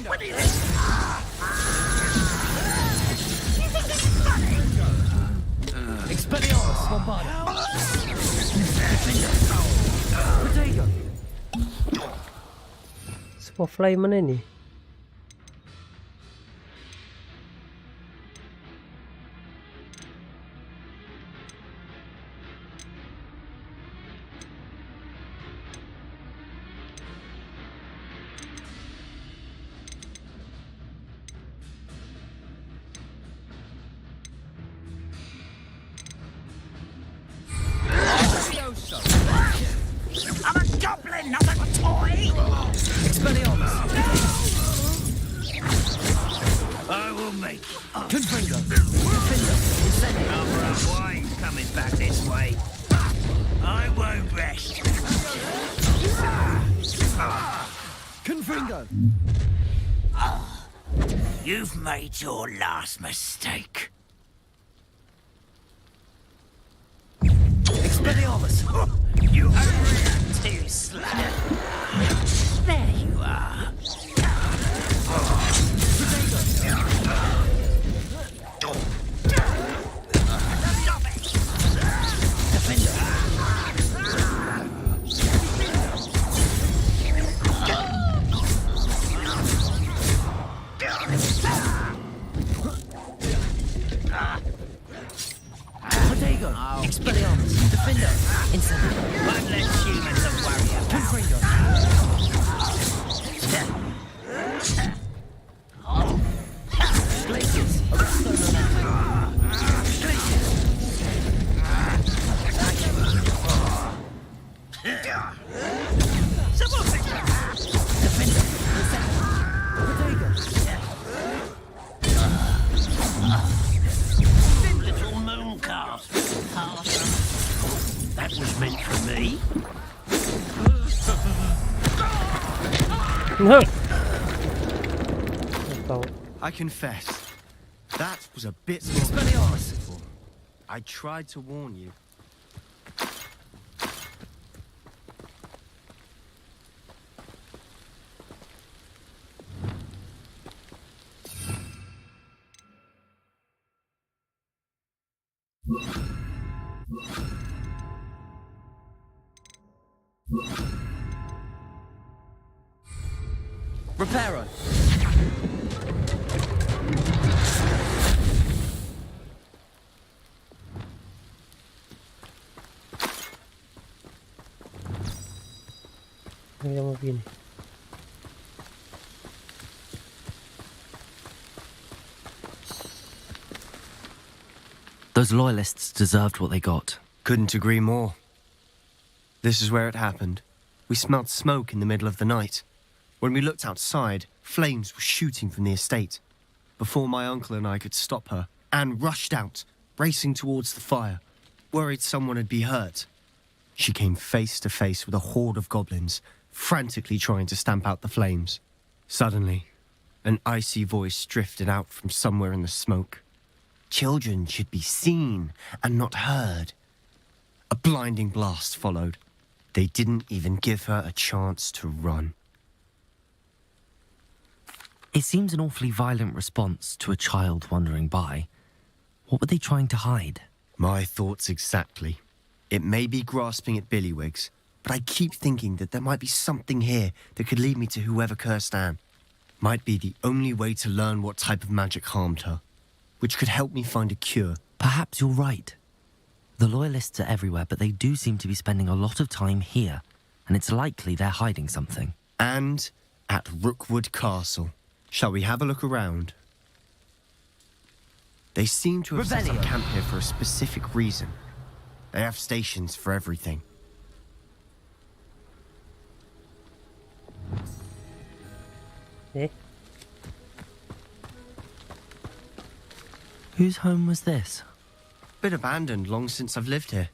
What do you think? Expelliarmus! Bombarda! Protego! Semua fly mana ni? I'm a goblin, not a toy! Expelliarmus! I will make Confringo! Our wine's coming back this way. I won't rest. Confringo! You've made your last mistake. Expelliarmus! You overreact too slow. There you are. Expelliarmus! Defender! Incendio! One less human to worry about. Confringo! Glaciers! Defender! Protego! Little moon calf. That was meant for me. No. I confess, that was a bit more merciful. I tried to warn you. Reparo. Kita mau begini. Those loyalists deserved what they got. Couldn't agree more. This is where it happened. We smelt smoke in the middle of the night. When we looked outside, flames were shooting from the estate. Before my uncle and I could stop her, Anne rushed out, racing towards the fire, worried someone had been hurt. She came face to face with a horde of goblins, frantically trying to stamp out the flames. Suddenly, an icy voice drifted out from somewhere in the smoke. Children should be seen and not heard. A blinding blast followed. They didn't even give her a chance to run. It seems an awfully violent response to a child wandering by. What were they trying to hide? My thoughts exactly. It may be grasping at billywhigs, but I keep thinking that there might be something here that could lead me to whoever cursed Anne. Might be the only way to learn what type of magic harmed her, which could help me find a cure. Perhaps you're right. The loyalists are everywhere, but they do seem to be spending a lot of time here, and it's likely they're hiding something. And at Rookwood Castle. Shall we have a look around? They seem to have set up camp here for a specific reason. They have stations for everything. Eh? Whose home was this? Been abandoned long since I've lived here.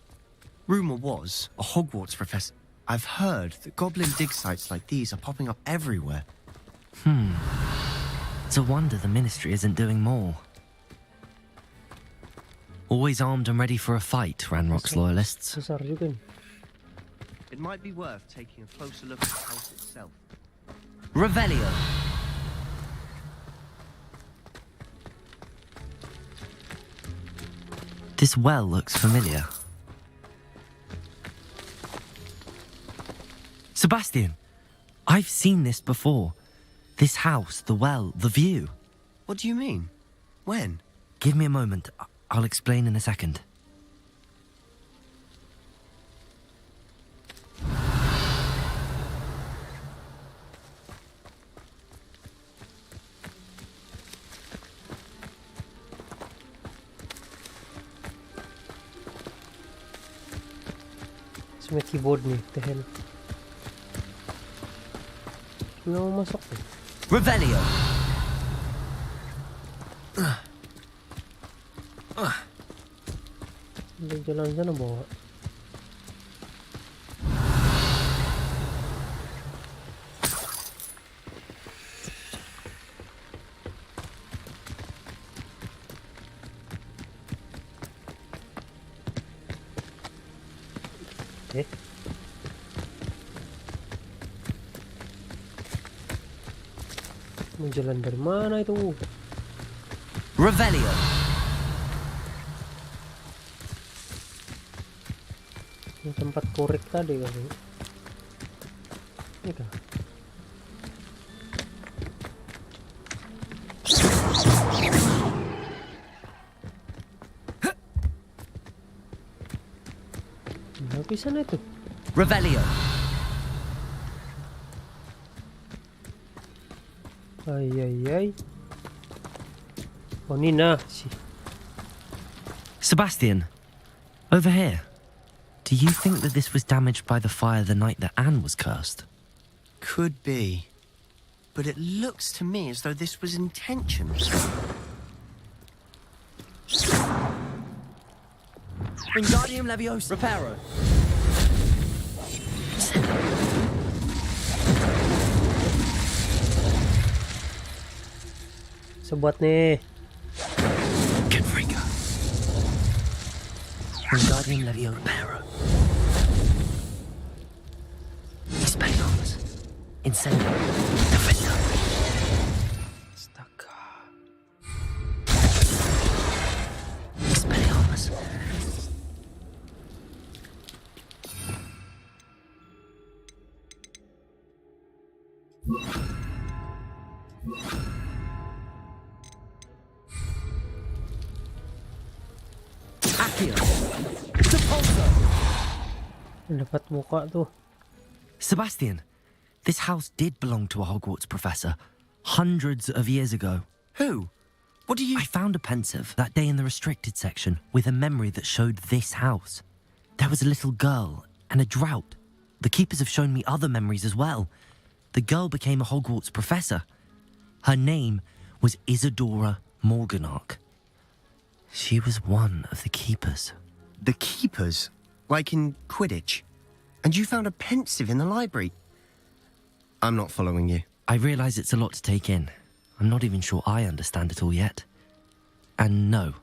Rumour was, a Hogwarts professor. I've heard that goblin dig sites like these are popping up everywhere. It's a wonder the Ministry isn't doing more. Always armed and ready for a fight, Ranrock's loyalists. Besar juga nih. It might be worth taking a closer look at the house itself. Revelio. This well looks familiar. Sebastian, I've seen this before. This house, the well, the view. What do you mean? When? Give me a moment. I'll explain in a second. May keyboard nih, the hell. Wala mo masok eh. Revelio. Jalan sana bawa. Mau jalan dari mana itu? Revelio. Ini tempat korek tadi kan? Ini kah? Nah, bisa na itu. Revelio. Ay. Oh, Nina. Sebastian, over here. Do you think that this was damaged by the fire the night that Anne was cursed? Could be. But it looks to me as though this was intentional. Wingardium Leviosa. Reparo. Sebuat nih. Confringo. Wingardium Leviosa. Reparo. Expelliarmus. Incendio. Defender. Expelliarmus. Accio. Sepulso. Dapat muka tuh. Sebastian, this house did belong to a Hogwarts professor hundreds of years ago. Who? What do you... I found a pensive that day in the restricted section with a memory that showed this house. There was a little girl and a drought. The keepers have shown me other memories as well. The girl became a Hogwarts professor. Her name was Isadora Morganach. She was one of the keepers. The keepers? Like in Quidditch? And you found a pensive in the library? I'm not following you. I realise it's a lot to take in. I'm not even sure I understand it all yet. And no,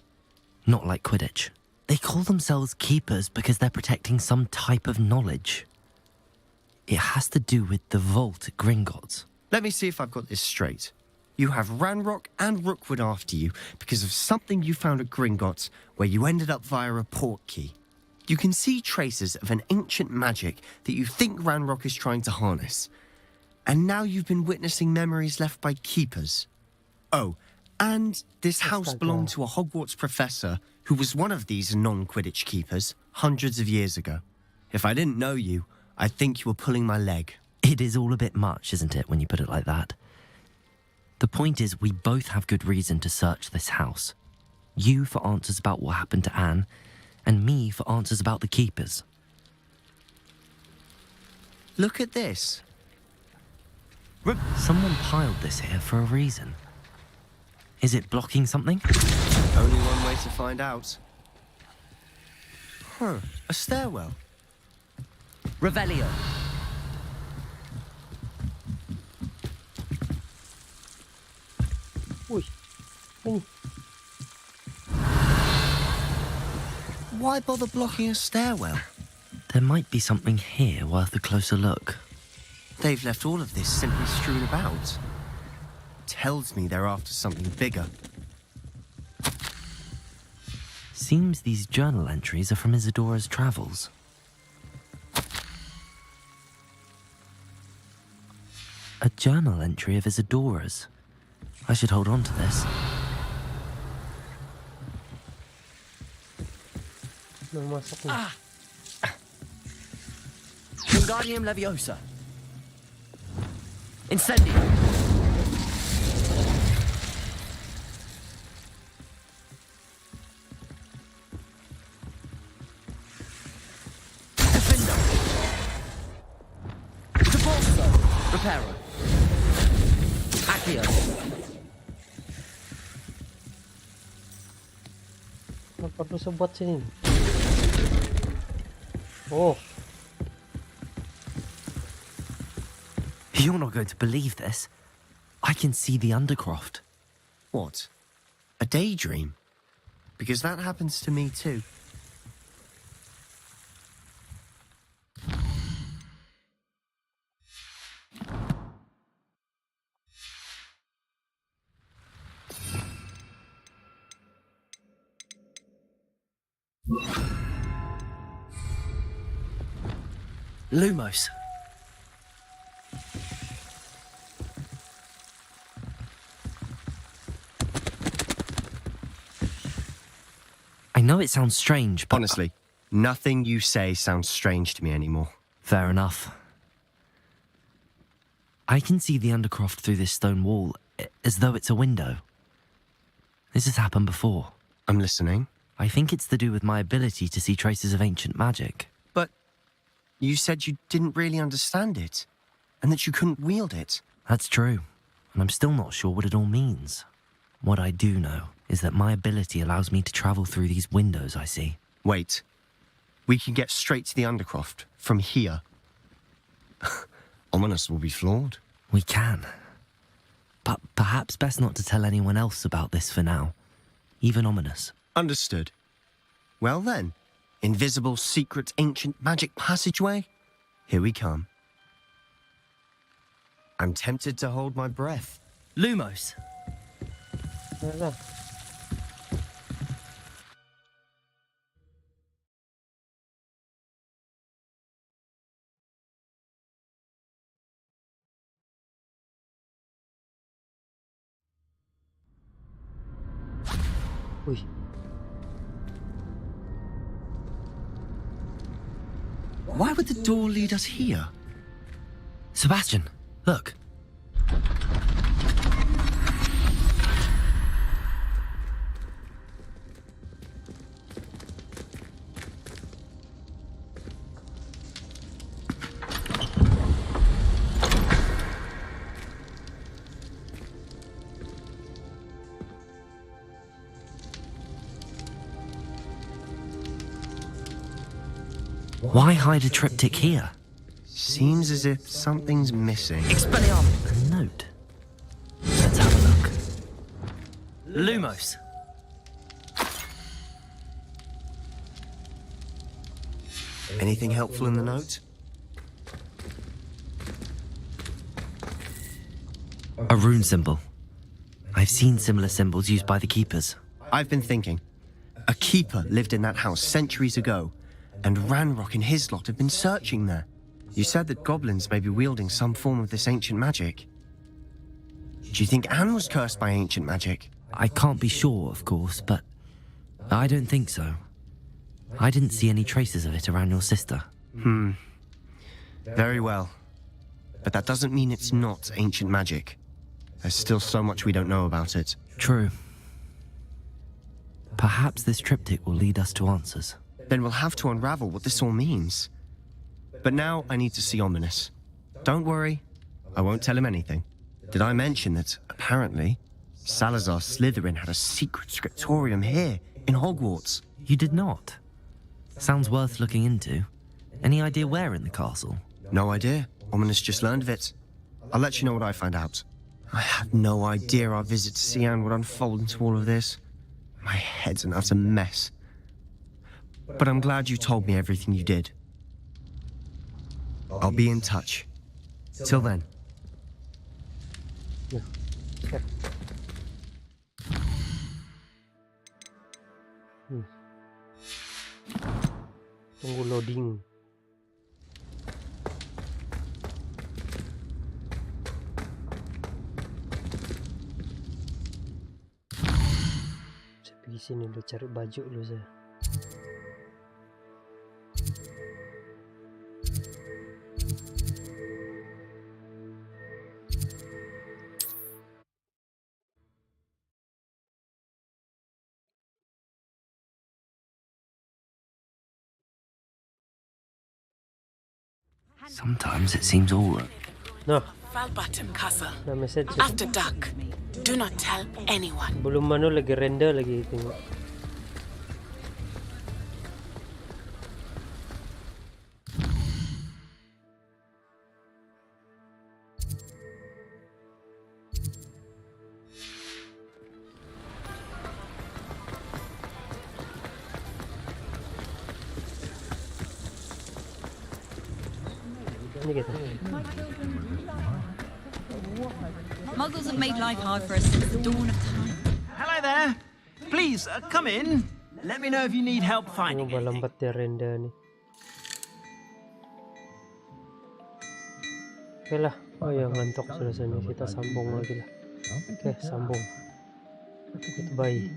not like Quidditch. They call themselves keepers because they're protecting some type of knowledge. It has to do with the vault at Gringotts. Let me see if I've got this straight. You have Ranrock and Rookwood after you because of something you found at Gringotts where you ended up via a port key. You can see traces of an ancient magic that you think Ranrock is trying to harness. And now you've been witnessing memories left by keepers. Oh, and this house belonged to a Hogwarts professor who was one of these non-Quidditch keepers hundreds of years ago. If I didn't know you, I'd think you were pulling my leg. It is all a bit much, isn't it, when you put it like that? The point is, we both have good reason to search this house. You for answers about what happened to Anne, and me for answers about the keepers. Look at this. Someone piled this here for a reason. Is it blocking something? Only one way to find out. Huh, a stairwell. Revelio. Uy. Ay. Why bother blocking a stairwell? There might be something here worth a closer look. They've left all of this simply strewn about. Tells me they're after something bigger. Seems these journal entries are from Isadora's travels. A journal entry of Isadora's. I should hold on to this. Wingardium Leviosa. Incendio. Defender. Sepulso. Reparo. Accio. Apa perlu sebuat sini? Oh. You're not going to believe this. I can see the Undercroft. What? A daydream? Because that happens to me too. Lumos. I know it sounds strange, but... Honestly, nothing you say sounds strange to me anymore. Fair enough. I can see the Undercroft through this stone wall, as though it's a window. This has happened before. I'm listening. I think it's to do with my ability to see traces of ancient magic. But you said you didn't really understand it, and that you couldn't wield it. That's true, and I'm still not sure what it all means. What I do know is that my ability allows me to travel through these windows I see. Wait. We can get straight to the Undercroft from here. Ominous will be flawed. We can. But perhaps best not to tell anyone else about this for now. Even Ominous. Understood. Well then, invisible, secret, ancient magic passageway? Here we come. I'm tempted to hold my breath. Lumos. Uy. Why would the door lead us here? Sebastian, look. Why hide a triptych here? Seems as if something's missing. A note. Let's have a look. Lumos. Anything helpful in the note? A rune symbol. I've seen similar symbols used by the keepers. I've been thinking. A keeper lived in that house centuries ago, and Ranrock and his lot have been searching there. You said that goblins may be wielding some form of this ancient magic. Do you think Anne was cursed by ancient magic? I can't be sure, of course, but I don't think so. I didn't see any traces of it around your sister. Very well. But that doesn't mean it's not ancient magic. There's still so much we don't know about it. True. Perhaps this triptych will lead us to answers. Then we'll have to unravel what this all means. But now I need to see Ominous. Don't worry, I won't tell him anything. Did I mention that, apparently, Salazar Slytherin had a secret scriptorium here, in Hogwarts? You did not? Sounds worth looking into. Any idea where in the castle? No idea. Ominous just learned of it. I'll let you know what I find out. I had no idea our visit to Cian would unfold into all of this. My head's an utter mess. But I'm glad you told me everything you did. I'll be in touch. Till then. Tunggu loading. Saya pergi sini dulu cari baju dulu saya. Sometimes it seems all right. No. Falbatum Castle. Nah, message. After dark. Do not tell anyone. Belum mana lagi render lagi tengok. Ini kita. Muggles have made life hard for us since the dawn of time. Hello there. Please, come in. Let me know if you need help finding Ini anything. lambat dia render ni. Oke lah. Oh ya, ngantuk sudah sana. Kita sambung lagi lah. Oke, sambung. Goodbye.